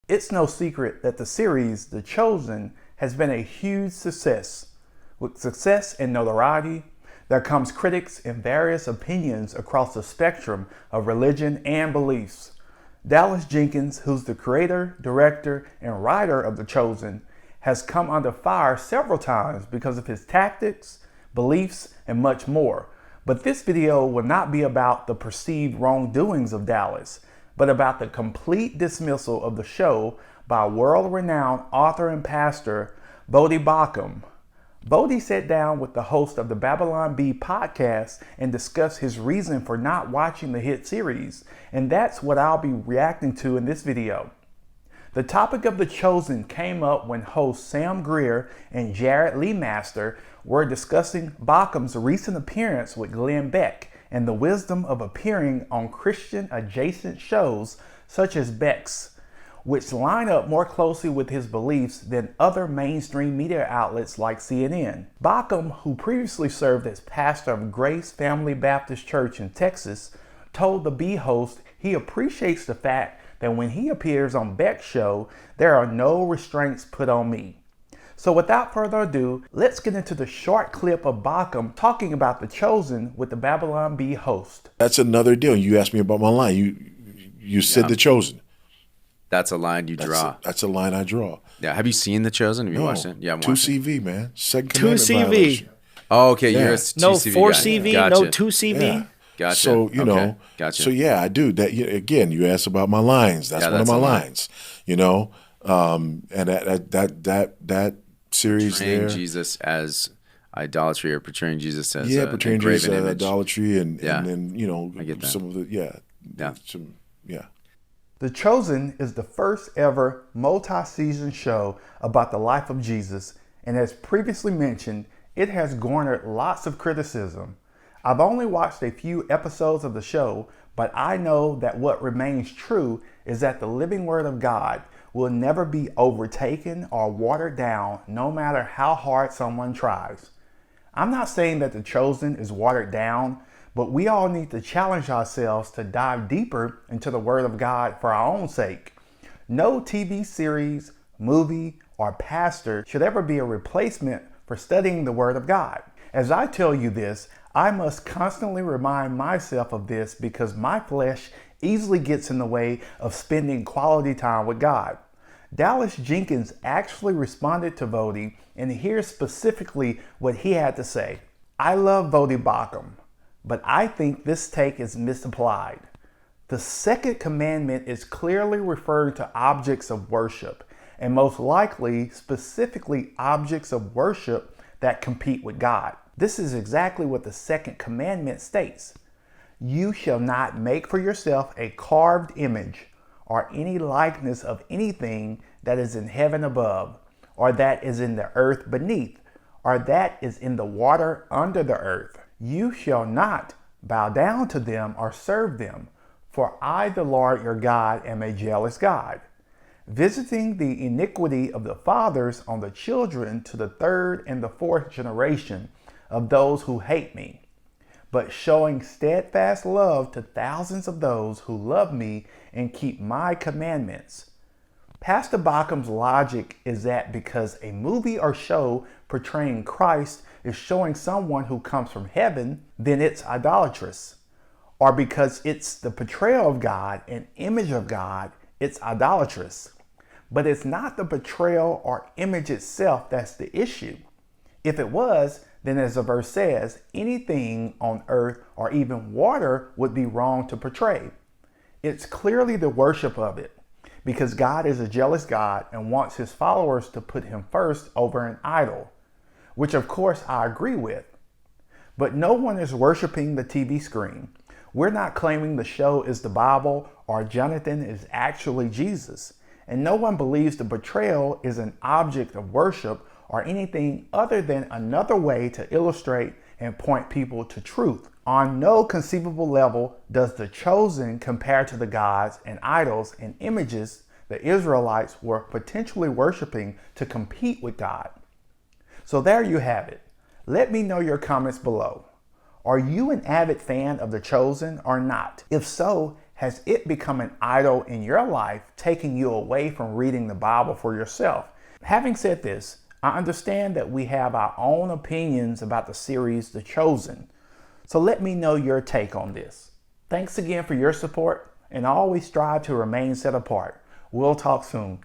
It's no secret that the series, The Chosen, has been a huge success. With success and notoriety, there comes critics and various opinions across the spectrum of religion and beliefs. Dallas Jenkins, who's the creator, director, and writer of The Chosen, has come under fire several times because of his tactics, beliefs, and much more. But this video will not be about the perceived wrongdoings of Dallas, but about the complete dismissal of the show by world-renowned author and pastor Voddie Baucham. Voddie sat down with the host of the Babylon Bee podcast and discussed his reason for not watching the hit series, and that's what I'll be reacting to in this video. The topic of The Chosen came up when hosts Sam Greer and Jared Lee Master were discussing Baucham's recent appearance with Glenn Beck and the wisdom of appearing on Christian-adjacent shows such as Beck's, which line up more closely with his beliefs than other mainstream media outlets like CNN. Baucham, who previously served as pastor of Grace Family Baptist Church in Texas, told the Bee host he appreciates the fact that when he appears on Beck's show, there are no restraints put on me. So without further ado, let's get into the short clip of Baucham talking about The Chosen with the Babylon Bee host. That's another deal. You asked me about my line. You said The Chosen. That's a line you draw. That's a line I draw. Yeah. Have you seen The Chosen? Have you watched it? Yeah, I'm watching. 2CV, man. Second 2CV. violation. Oh, okay. Yeah. You're a No 2CV 4CV, guy. no Gotcha. 2CV. Yeah. Gotcha. So, you know, Gotcha. so yeah, I do that. Again, you asked about my lines. That's one of my lines, you know, and that series portraying there. Jesus as idolatry or portraying Jesus as portraying Jesus graven as image. idolatry and then, you know, I get that. some of the, The Chosen is the first ever multi-season show about the life of Jesus, and as previously mentioned, it has garnered lots of criticism. I've only watched a few episodes of the show, but I know that what remains true is that the living Word of God will never be overtaken or watered down, no matter how hard someone tries. I'm not saying that The Chosen is watered down, but we all need to challenge ourselves to dive deeper into the Word of God for our own sake. No TV series, movie, or pastor should ever be a replacement for studying the Word of God. As I tell you this, I must constantly remind myself of this because my flesh easily gets in the way of spending quality time with God. Dallas Jenkins actually responded to Voddie, and here's specifically what he had to say. I love Voddie Baucham, but I think this take is misapplied. The second commandment is clearly referring to objects of worship, and most likely specifically objects of worship that compete with God. This is exactly what the second commandment states. You shall not make for yourself a carved image or any likeness of anything that is in heaven above, or that is in the earth beneath, or that is in the water under the earth. You shall not bow down to them or serve them, for I, the Lord your God, am a jealous God, visiting the iniquity of the fathers on the children to the third and the fourth generation of those who hate me, but showing steadfast love to thousands of those who love me and keep my commandments. Pastor Baucham's logic is that because a movie or show portraying Christ is showing someone who comes from heaven, then it's idolatrous. Or because it's the portrayal of God and image of God, it's idolatrous. But it's not the portrayal or image itself that's the issue. If it was, then as the verse says, anything on earth or even water would be wrong to portray. It's clearly the worship of it, because God is a jealous God and wants his followers to put him first over an idol, which of course I agree with. But no one is worshiping the TV screen. We're not claiming the show is the Bible or Jonathan is actually Jesus. And no one believes the betrayal is an object of worship or anything other than another way to illustrate and point people to truth. On no conceivable level does The Chosen compare to the gods and idols and images the Israelites were potentially worshiping to compete with God. So there you have it. Let me know your comments below. Are you an avid fan of The Chosen or not? If so, Has it become an idol in your life, taking you away from reading the Bible for yourself? Having said this, I understand that we have our own opinions about the series The Chosen. So let me know your take on this. Thanks again for your support, and always strive to remain set apart. We'll talk soon.